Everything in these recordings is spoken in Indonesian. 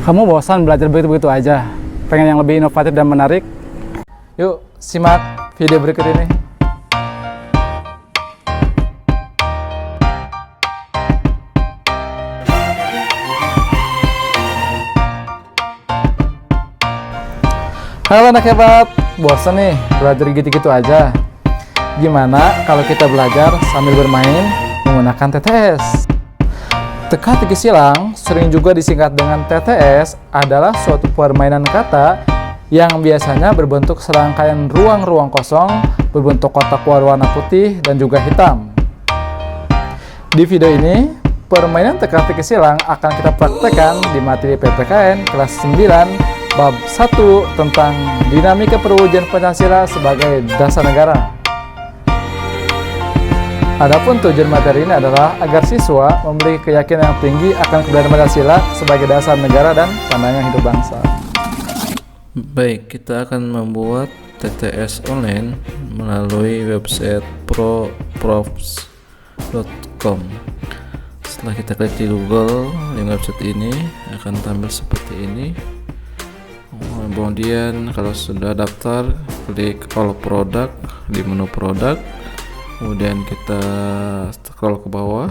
Kamu bosan belajar begitu-begitu aja? Pengen yang lebih inovatif dan menarik? Yuk, simak video berikut ini. Halo anak hebat, bosan nih belajar gitu-gitu aja? Gimana kalau kita belajar sambil bermain menggunakan TTS? Teka-teki silang, sering juga disingkat dengan TTS, adalah suatu permainan kata yang biasanya berbentuk serangkaian ruang-ruang kosong berbentuk kotak berwarna putih dan juga hitam. Di video ini, permainan teka-teki silang akan kita praktekkan di materi PPKN kelas 9 bab 1 tentang dinamika perwujudan Pancasila sebagai dasar negara. Adapun tujuan materi ini adalah agar siswa memiliki keyakinan yang tinggi akan keberadaan Pancasila sebagai dasar negara dan pandangan hidup bangsa. Baik, kita akan membuat TTS online melalui website proprofs.com. Setelah kita klik di Google, link website ini akan tampil seperti ini. Kemudian kalau sudah daftar, klik all product di menu produk. Kemudian kita scroll ke bawah,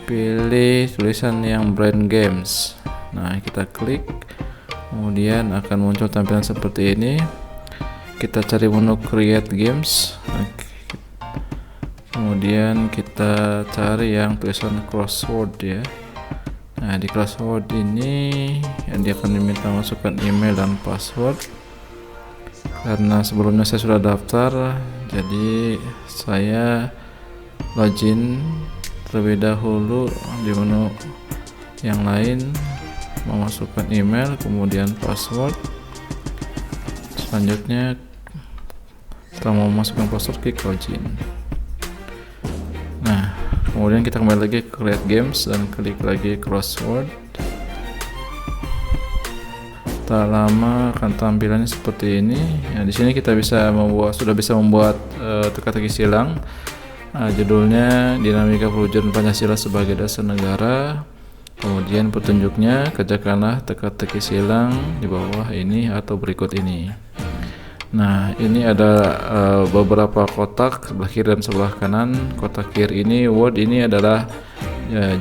pilih tulisan yang brand games. Nah, kita klik, kemudian akan muncul tampilan seperti ini. Kita cari menu create games. Kemudian kita cari yang tulisan crossword ya. Nah, di crossword ini dia akan diminta masukkan email dan password. Karena sebelumnya saya sudah daftar, jadi saya login terlebih dahulu di menu yang lain, memasukkan email kemudian password. Selanjutnya setelah memasukkan password, klik login. Nah, kemudian kita kembali lagi ke create games dan klik lagi crossword. Tak lama akan tampilannya seperti ini. Ya, di sini kita sudah bisa membuat teka-teki silang. Judulnya dinamika perwujudan Pancasila sebagai dasar negara. Kemudian petunjuknya, kerjakanlah teka-teki silang di bawah ini atau berikut ini. Nah, ini ada beberapa kotak sebelah kiri dan sebelah kanan. Kotak kiri ini word, ini adalah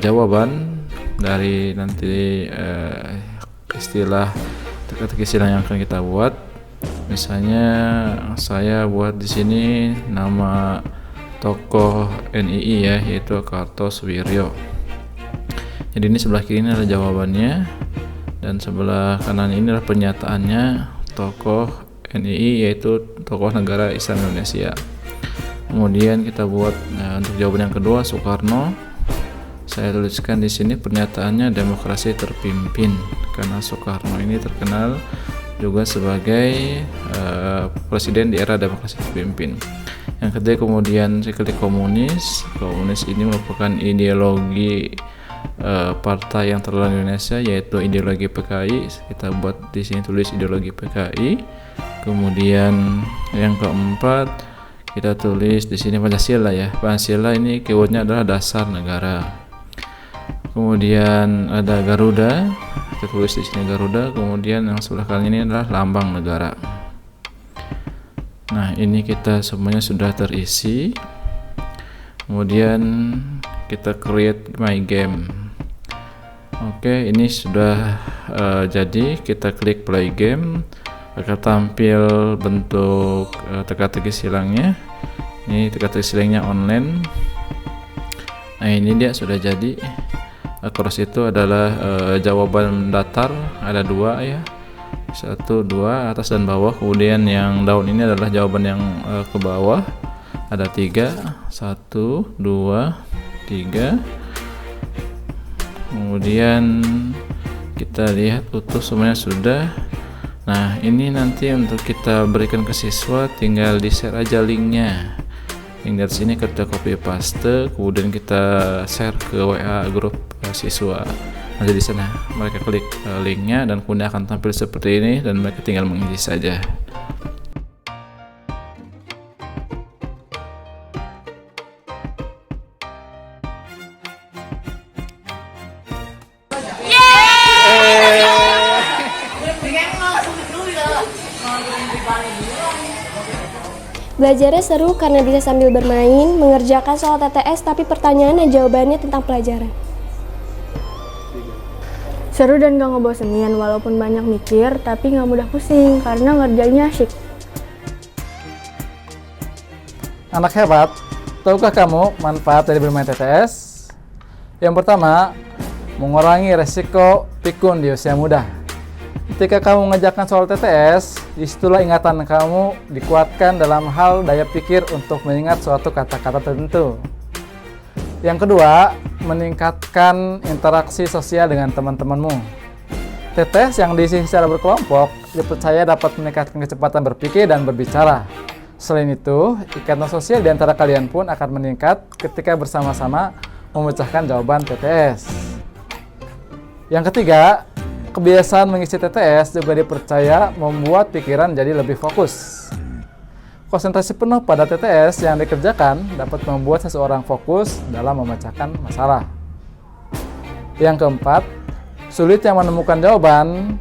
jawaban dari nanti istilah teka-teki silang yang akan kita buat. Misalnya saya buat di sini nama tokoh NII ya, yaitu Kartosuwiryo. Jadi ini sebelah kiri ini adalah jawabannya dan sebelah kanan ini adalah pernyataannya tokoh NII, yaitu tokoh negara Islam Indonesia. Kemudian kita buat untuk jawaban yang kedua Soekarno. Saya tuliskan di sini pernyataannya demokrasi terpimpin, karena Soekarno ini terkenal juga sebagai presiden di era demokrasi terpimpin. Yang ketiga kemudian saya klik komunis. Komunis ini merupakan ideologi partai yang terlarang di Indonesia, yaitu ideologi PKI. Kita buat di sini tulis ideologi PKI. Kemudian yang keempat kita tulis di sini Pancasila ya. Pancasila ini keywordnya adalah dasar negara. Kemudian ada Garuda, kita tulis di sini Garuda. Kemudian yang sebelah kanan ini adalah lambang negara. Nah, ini kita semuanya sudah terisi. Kemudian kita create my game. Oke, ini sudah jadi. Kita klik play game, akan tampil bentuk teka-teki silangnya. Ini teka-teki silangnya online. Nah, ini dia sudah jadi. Cross itu adalah jawaban datar, ada dua ya, 1, 2 atas dan bawah. Kemudian yang down ini adalah jawaban yang ke bawah, ada 3, 1, 2, 3. Kemudian kita lihat utuh semuanya sudah. Nah, ini nanti untuk kita berikan ke siswa, tinggal di share aja linknya. Link dari sini kita copy paste, kemudian kita share ke WA grup siswa. Nanti di sana mereka klik linknya dan kemudian akan tampil seperti ini dan mereka tinggal mengisi saja. Yeay! Belajarnya seru karena bisa sambil bermain, mengerjakan soal TTS tapi pertanyaan dan jawabannya tentang pelajaran. Seru dan gak ngebosenin, walaupun banyak mikir, tapi gak mudah pusing karena ngerjainnya asyik. Anak hebat, tahukah kamu manfaat dari bermain TTS? Yang pertama, mengurangi resiko pikun di usia muda. Ketika kamu mengerjakan soal TTS, disitulah ingatan kamu dikuatkan dalam hal daya pikir untuk mengingat suatu kata-kata tertentu. Yang kedua, meningkatkan interaksi sosial dengan teman-temanmu. TTS yang diisi secara berkelompok dipercaya dapat meningkatkan kecepatan berpikir dan berbicara. Selain itu, ikatan sosial di antara kalian pun akan meningkat ketika bersama-sama memecahkan jawaban TTS. Yang ketiga, kebiasaan mengisi TTS juga dipercaya membuat pikiran jadi lebih fokus. Konsentrasi penuh pada TTS yang dikerjakan dapat membuat seseorang fokus dalam memecahkan masalah. Yang keempat, sulitnya menemukan jawaban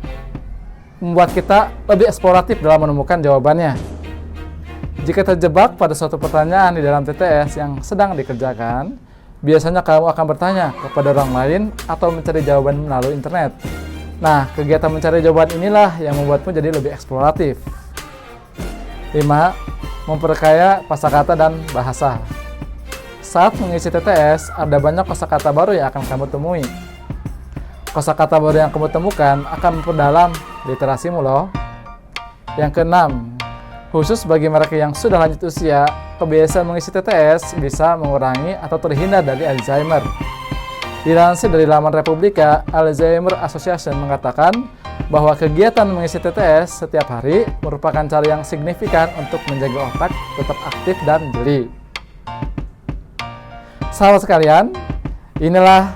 membuat kita lebih eksploratif dalam menemukan jawabannya. Jika terjebak pada suatu pertanyaan di dalam TTS yang sedang dikerjakan, biasanya kamu akan bertanya kepada orang lain atau mencari jawaban melalui internet. Nah, kegiatan mencari jawaban inilah yang membuatmu jadi lebih eksploratif. 5. Memperkaya kosakata dan bahasa. Saat mengisi TTS, ada banyak kosakata baru yang akan kamu temui. Kosakata baru yang kamu temukan akan memperdalam literasimu loh. Yang keenam, khusus bagi mereka yang sudah lanjut usia, kebiasaan mengisi TTS bisa mengurangi atau terhindar dari Alzheimer. Dilansir dari laman Republika, Alzheimer Association mengatakan bahwa kegiatan mengisi TTS setiap hari merupakan cara yang signifikan untuk menjaga otak tetap aktif dan jeli. Sahabat sekalian, inilah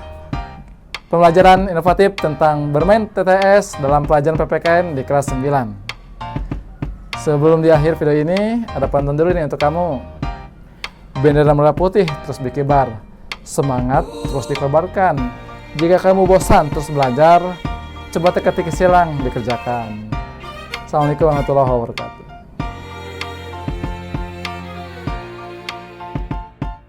pembelajaran inovatif tentang bermain TTS dalam pelajaran PPKN di kelas 9. Sebelum di akhir video ini, ada pantun dulu nih untuk kamu. Bendera merah putih terus berkibar, semangat terus dikobarkan. Jika kamu bosan terus belajar, coba teka-teki silang dikerjakan. Assalamualaikum warahmatullahi wabarakatuh.